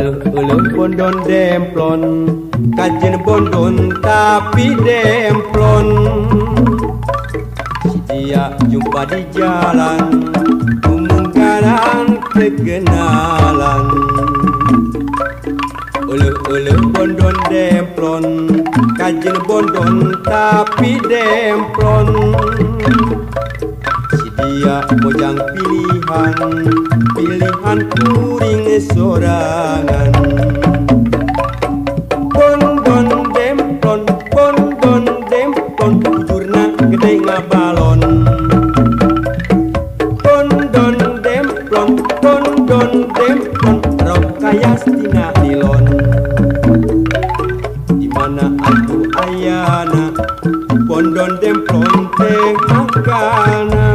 Eleuh bondon demplon kajen bondon tapi demplon. Si dia jumpa di jalan kemungkaran kekenalan. Eleuh bondon demplon kajen bondon tapi demplon. Si dia mojang pilihan kuring sorangan. Bondon demplon jurna gede ngabalon. Bondon demplon rok kaya stina nilon. Dimana atuh ayana bondon demplon teh makana.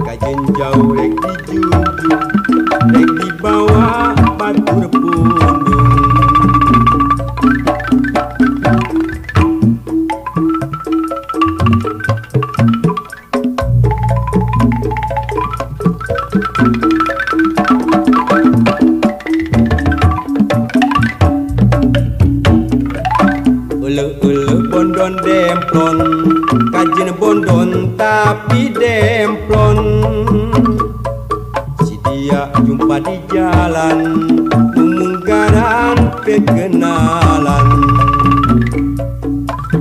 Kajen jauh rek dijujuk rek dibawa batur pundung. Eleuh bondon demplon kajen bondon tapi demplon. Si dia jumpa di jalan kemungkaran kekenalan.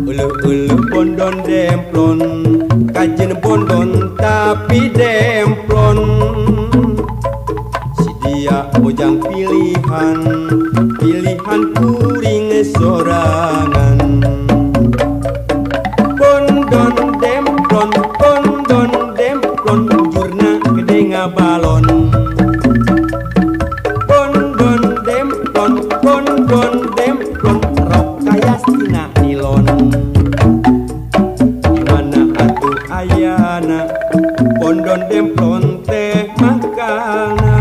Eleuh bondon demplon kajen bondon tapi demplon. Si dia mojang pilihan kuring sorangan. Bondon demplon jurna gede ngabalon. Bondon demplon rok kaya stina nilon. Dimana atuh ayana bondon demplon teh makana.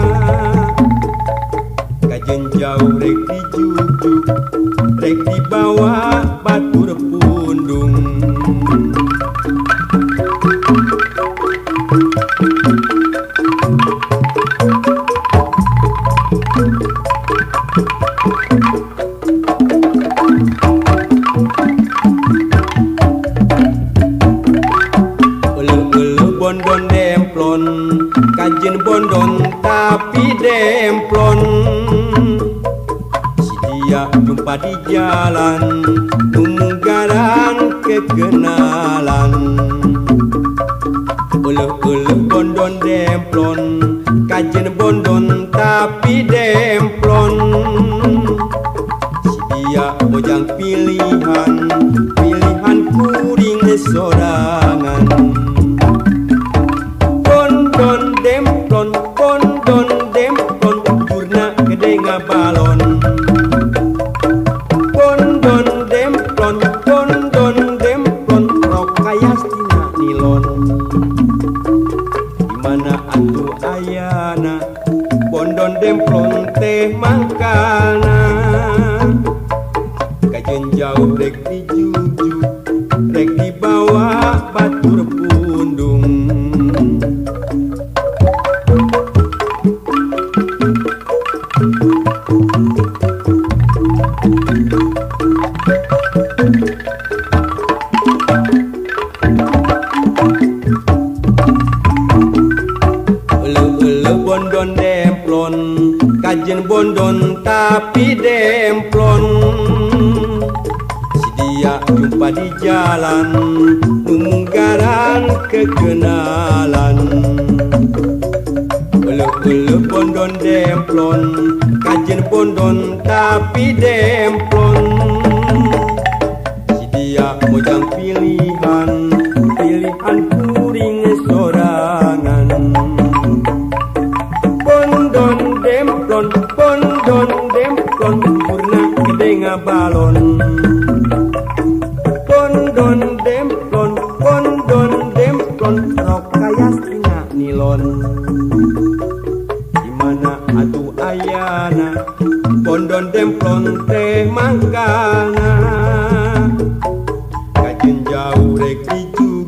Kajen jauh rek dijujuk rek dibawa batur pundung. Eleuh bondon demplon kajen bondon tapi demplon. Si dia jumpa di jalan kemungkaran kekenalan. Eleuh bondon demplon kajen bondon tapi demplon. Si dia mojang pilihan kuring sorangan. Bondon demplon jurna gede ngabalon. Bondon demplon rok kaya stina nilon. Dimana atuh ayana bondon demplon teh makana. Kajen jauh rek dijujuk rek dibawa batur pundung. Eleuh bondon demplon kajen bondon tapi demplon. Si dia jumpa di jalan kemungkaran kekenalan. Eleuh bondon demplon kajen bondon tapi demplon. Si dia mojang pilihan kuring sorangan. Bondon demplon jurna gede ngabalon. Bondon demplon rok kaya stina nilon. Dimana atuh ayana bondon demplon teh makana. Kajen jauh rek dijujuk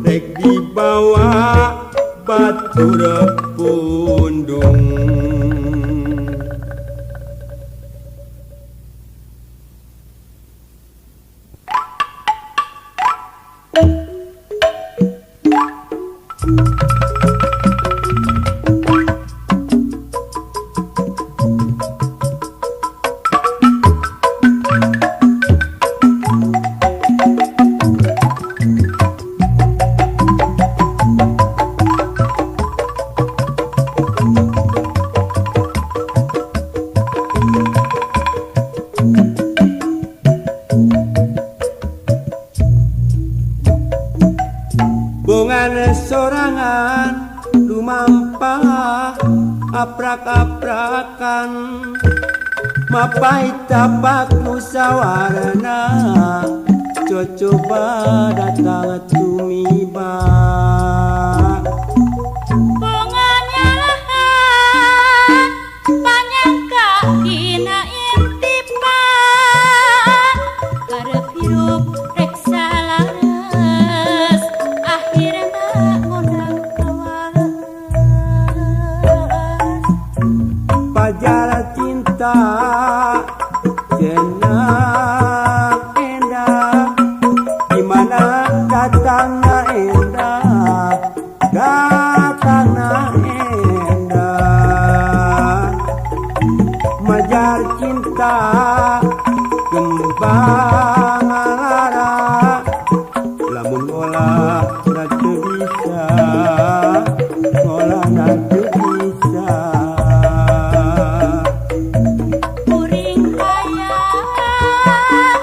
rek dibawa batur pundung. aprak-aprakan mapai tapak nusawarna coba datang tumiba bunganya panyangka dina intipan karep hirup rek salares akhirna ngundang kawalas pajar cinta jenang endah gimana datangna endah majar cinta kembang lara lamun olah na teu bisa olah na teu bisa kuring hayang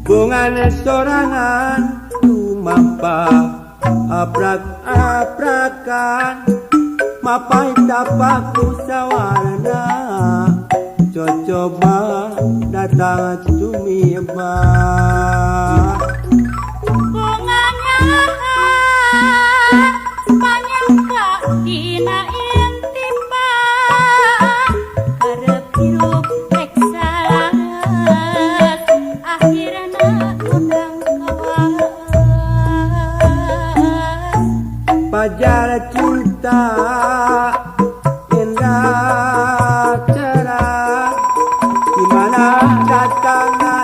bungan sorangan tumampa aprak-aprakan mapai tapak nusawarna coba datang tumiba bunganya panyangka dina intipan karep hirup rek salares akhirna ngundang kawalas pajar cinta indah cerah gimana datangna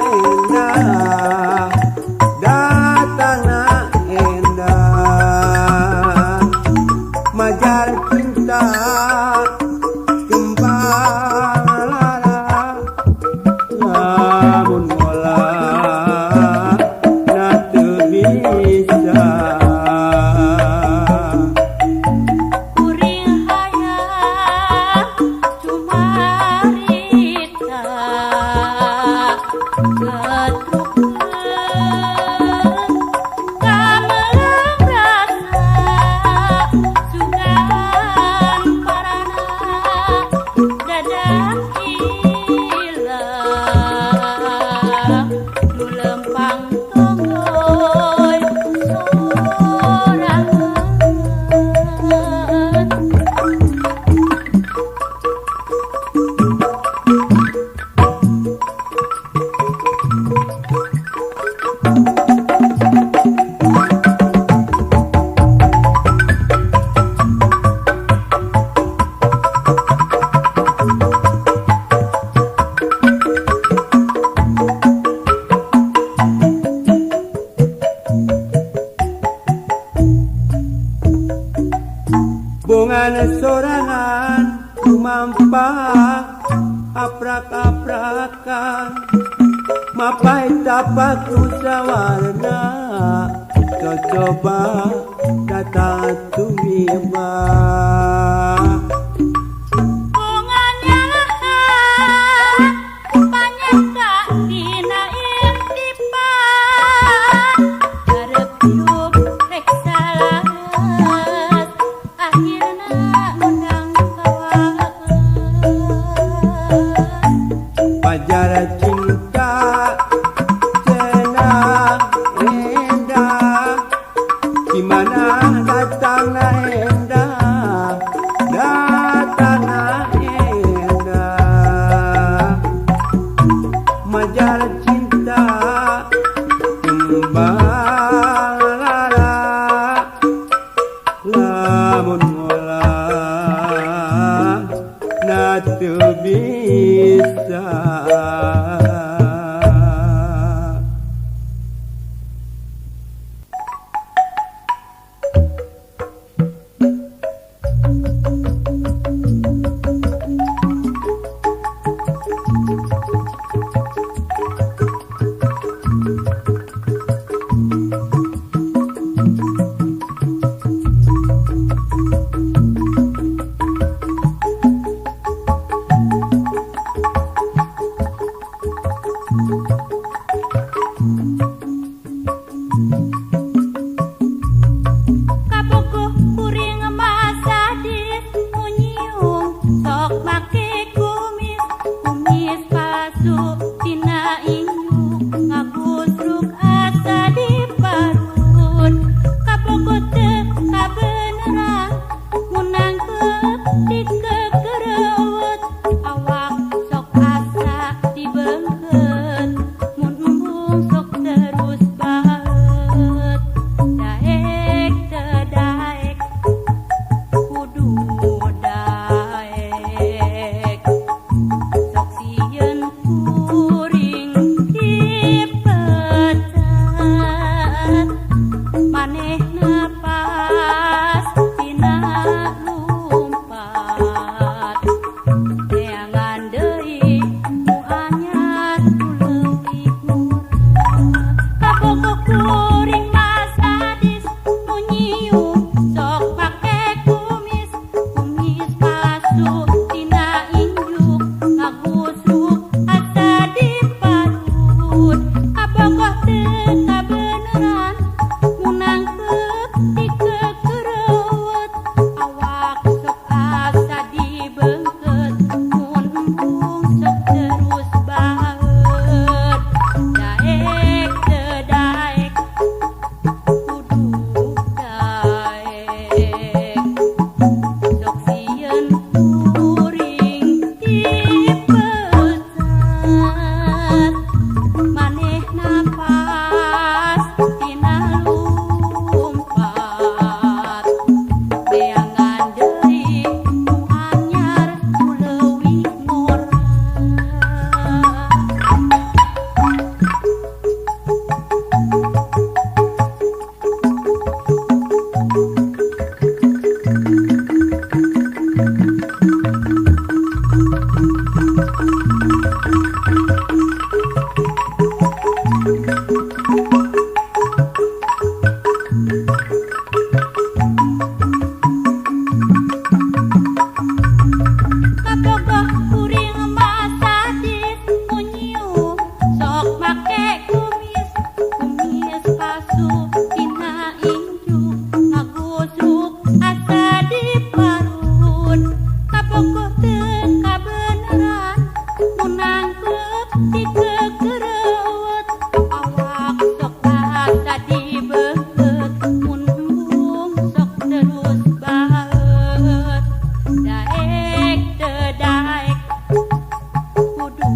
endah majar cinta kembang lara lamun olah na teu bisa kuring hayang cumarita bungan sorangan tumampa aprak-aprakan mapai tapak nusawarna coba datang tumiba bunganya panyangka dina intipan karep hirup rek salares akhirna ngundang kawalas pajar cinta jenang endah gimana datangna endah datangna endah majar cinta kembali lamun ngolah na teu bisa. Kabogoh kuring masadis munyiung sok make kumis palsu tina induk ngagusruk asa di parut. Kabogoh teu kabeneran munang dikegereuweut awak sok asa dibeungkeut mun embung sok terus baheut. Daek teu daek kudu daek sok sieun kuring dipecat manehna pas tina lumpat neangan deui nu anyar tu leuwih murah. Kabogoh kuring masadis munyiung sok make kumis palsu tina injuk ngagusruk asa di parut. Kabogoh teu kabeneran munang dikegereuweut awak sok asa dibeungkeut mun embung sok terus baheut. Daek teu daek kudu daek sok sieun kuring dipecat manehna pas tina lumpat neangan deui nu anyar tu leuwih murah. Kabogoh kuring masadis munyiung sok make kumis palsu tina injuk ngagusruk asa di parut. Kabogoh teu kabeneran munang dikegereuweut awak sok asa dibeungkeut mun embung sok terus baheut. Daek teu daek kudu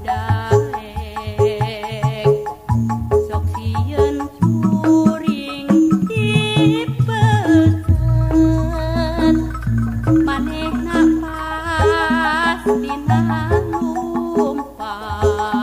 daek sok sieun kuring dipecat manehna pas tina lumpat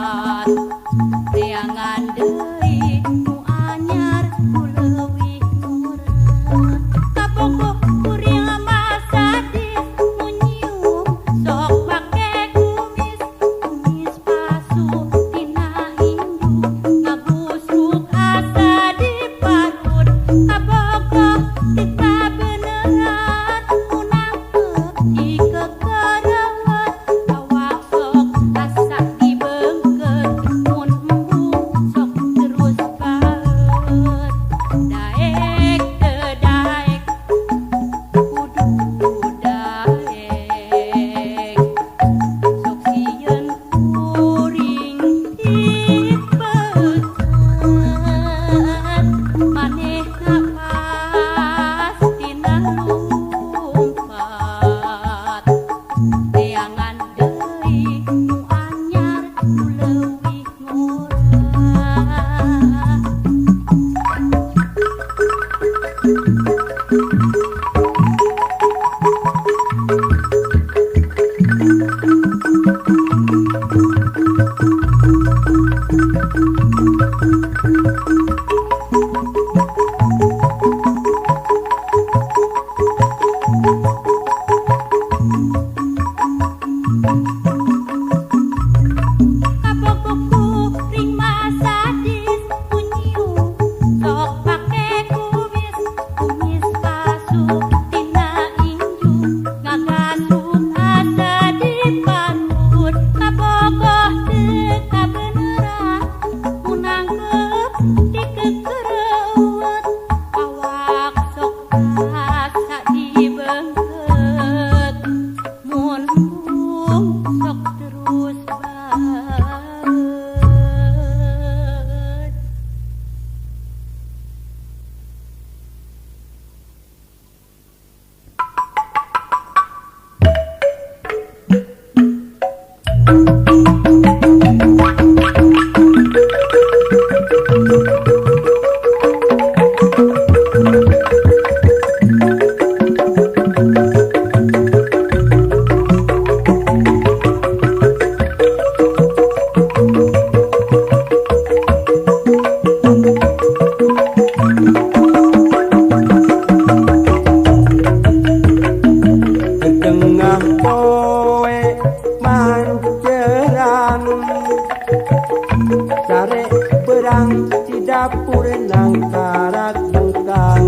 dapur nangkarak bengkang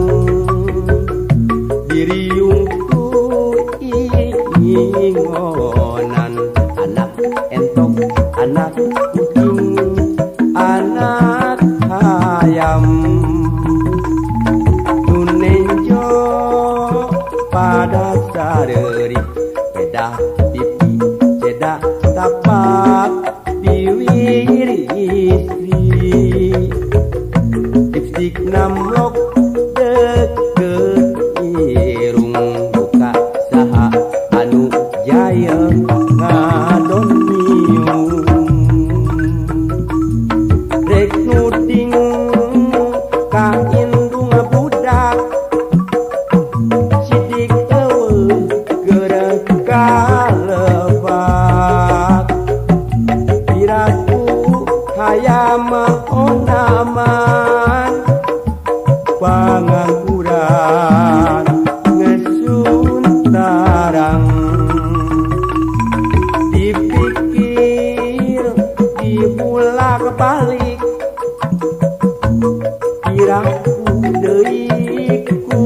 diriungku ingonan anak entok anak kucing anak ayam nunenjo pada sareri beda pipi beda tapak diwiri istri lipstik namlok deket irung buka saha anu jaya ngadon miung rek nuding ka indung budak sidik eueuh geureuh kalebak piraku hayam onaman pangangguran ngesuntarang dipikir dibulak balik piraku deui ku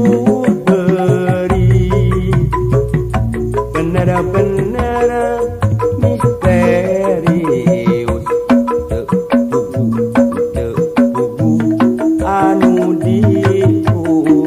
beri bener-bener misterius teu bubu anu diburu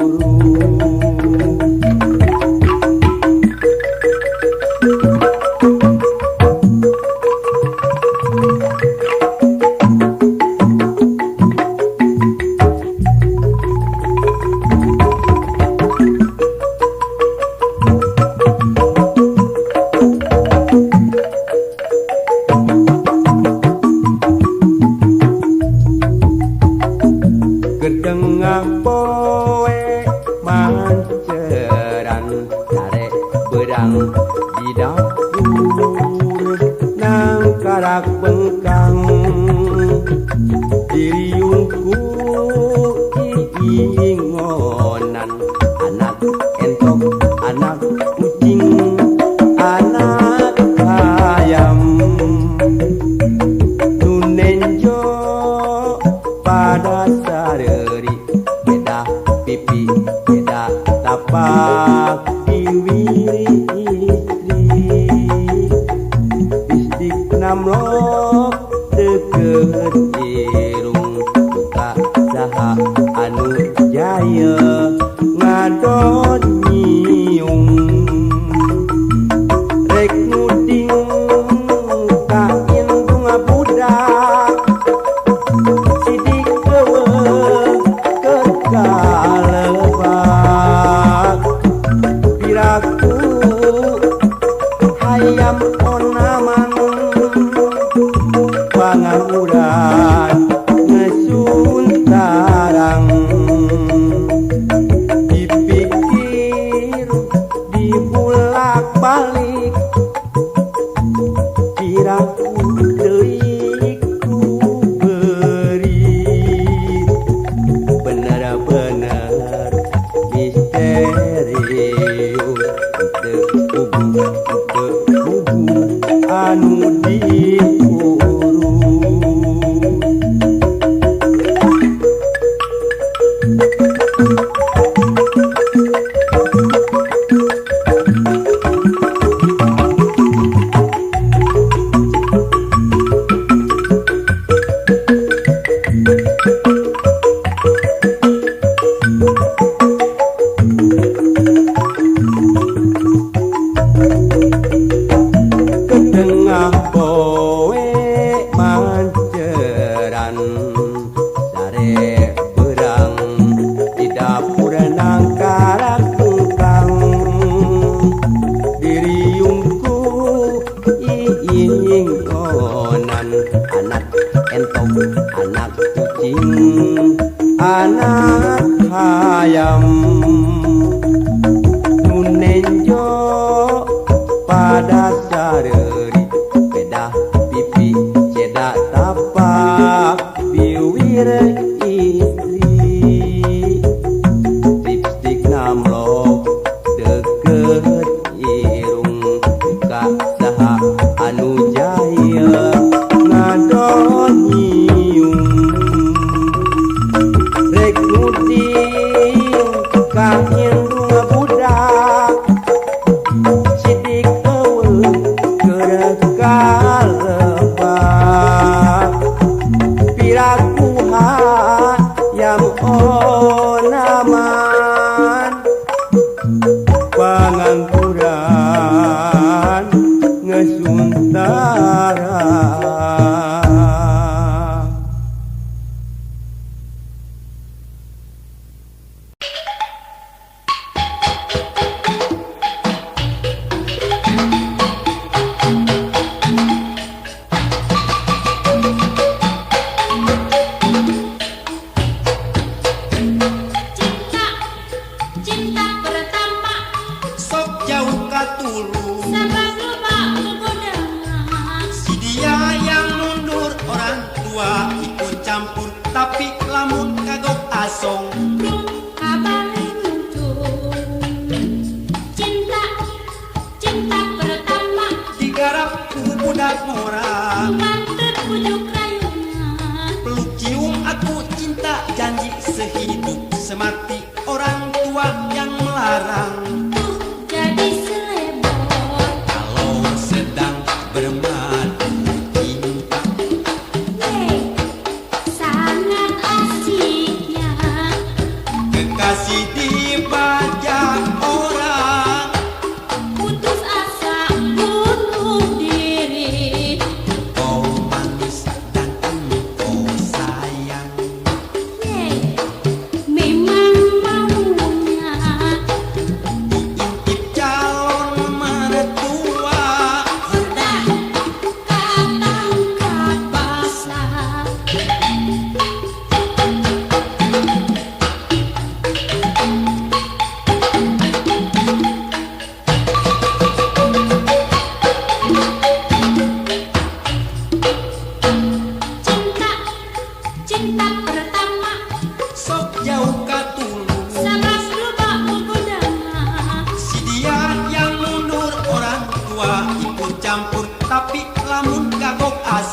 gedengah poe manceran sare berang di dapur nangkarak bengkang diriungku ingonan anak entok anak kucing anak ayam nunenjo pada sareri beda pipi beda tapak diwiri istri lipstik namlok deket irung buka saha anu jaya ngadon nyiung rek nuding ka indung budak sidik eueuh kekalebak piraku hayam onaman pangangguran ngesuntarang dipikir dibulak balik piraku deui ku beri bener-bener misterius teu bubu anu diburu kedengah poe manceran sare berang di dapur nangkarak bengkang diriungku ingonan anak entok anak kucing anak ayam nunenjo pada sareri beda pipi beda tapak biwir istri lipstik namlok deket irung buka saha anu jaya ngadon nyiung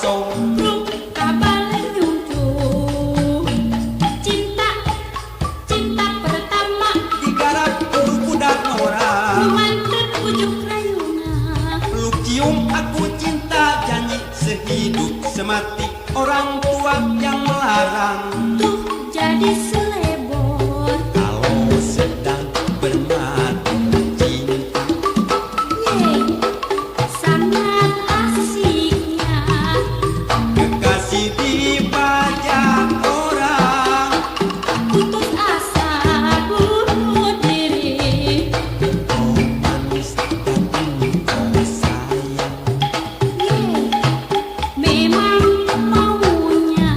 asong kabalen nyunjung cinta cinta pertama digarap kudu budak orang mantep ujuk rayuna peluk cium aku cinta janji sehidup semati orang tua yang melarang tuh jadi selebor kalau sedang bermata cinta yeay sangat asiknya kekasih dibajak orang putus asa bunuh diri oh manis tapi kau sayang yeay memang maunya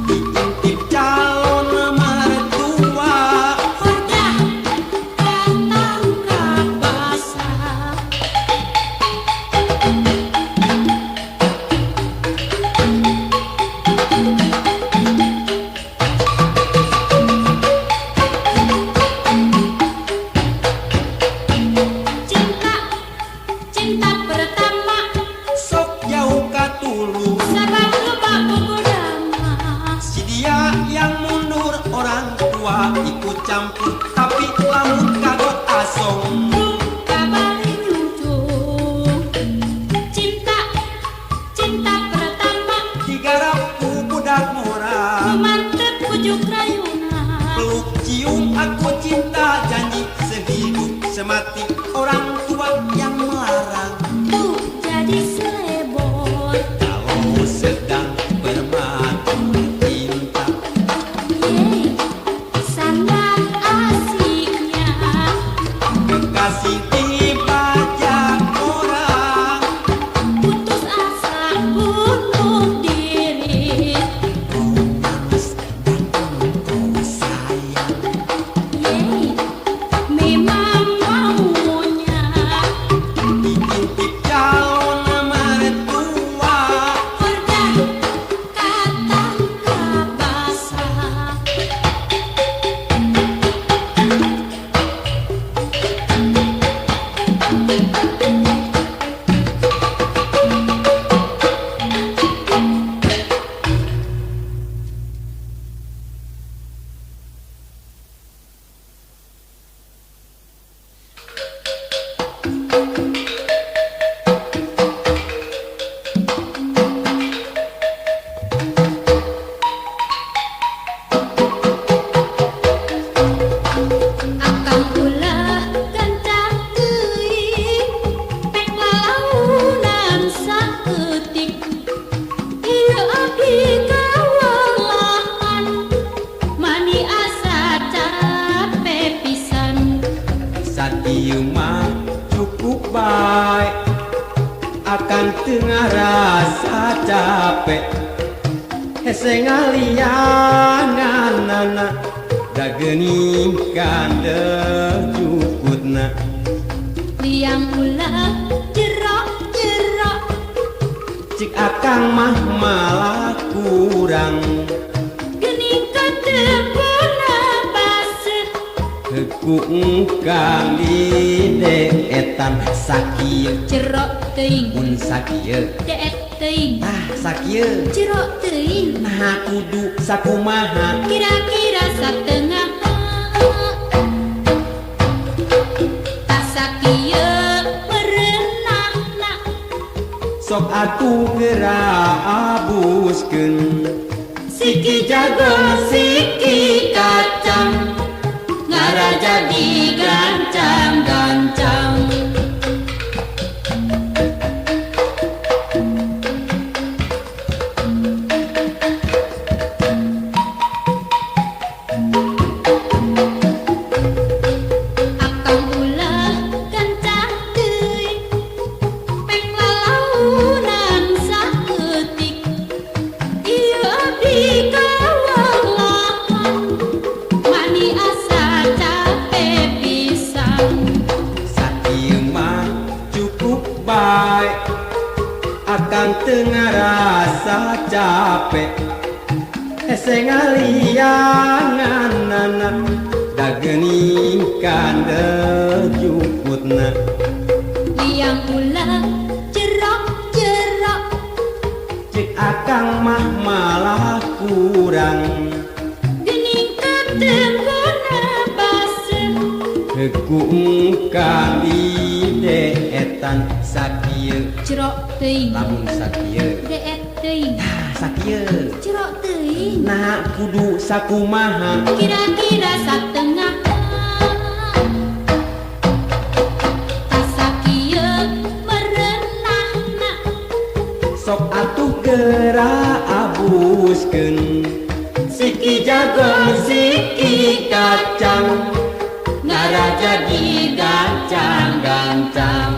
diintip calon mertua Hordah ketangkap basah cinta cinta pertama sok jauh katulus sabab lupa pugudama si dia yang mundur orang tua ikut campur tapi lamun kagot asong kabalen nyunjung cinta cinta pertama digarap ku budak murah mantep ujuk rayuna peluk cium aku cinta janji sehidup semati orang tua yang melarang tuh jadi selebor kalau sedang bermata cinta yeay sangat asiknya kekasih dibajak orang putus asa bunuh diri kau manis dan kau sayang yeay memang maunya diintip calon mertua Hordah ketangkap basah Akang ulah gancang teuing pek lalaunan saeutik ieu abdi kawalahan mani asa capek pisan sakieu mah cukup baik akan tengah rasa capek hese ngalianganana da geuning kandeu cukutna liang ulah jerok-jerok cik akang mah malah kurang geuning kadepuna baseuh heku kang di deetan sakieu jerok teuing mun sakieu deet teuing sakieu jerok teuing nah kudu sakumaha kira-kira satengah tak sakieu merenahna sok atuh geura abuskeun siki jago siki kacang ngaraja digancang-gancang akang ulah gancang teuing pek lalaunan saeutik ieu abdi kawalahan mani asa capek pisan sakieu mah cukup baik akan tengah rasa capek hese ngalianganana da geuning kandeu cukutna liang ulah jerok-jerok cek akang mah malah kurang Gening ketempona baseuh Heku kali deetan sakieu Cerok teuing lamun sakieu deet teuing sakieu cerok teuing nah kudu sakumaha kira-kira satengah tasakieu merenahna sok atuh geura abuskeun siki jago siki kacang ngara jadi gancang-gancang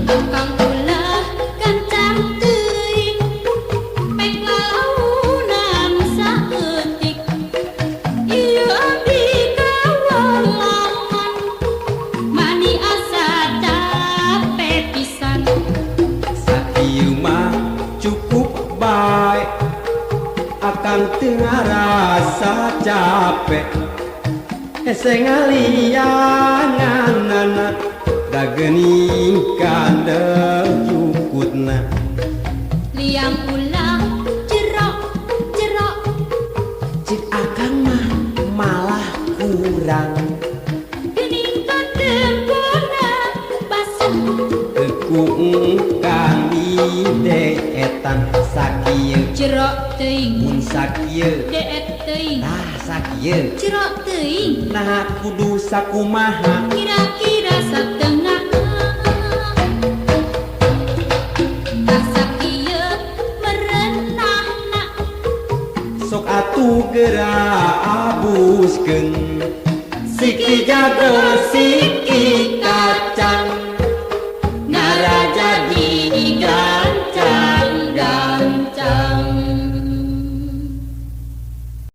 Akang ulah gancang teuing pek lalaunan saeutik ieu abdi kawalangan mani asa capek pisan sakieu mah cukup bae akang teu ngarasa capek hese ngalianganana da geuning kadejukutna liang ulah cerok cik akang mah malah kurang gening katempona baseuh Heku kali deetan sakieu cerok teuing mun sakieu deet teuing tah sakieu cerok teuing nah kudu sakumaha kira-kira satengah tasakieu merenahna sok atuh geura abuskeun siki jago siki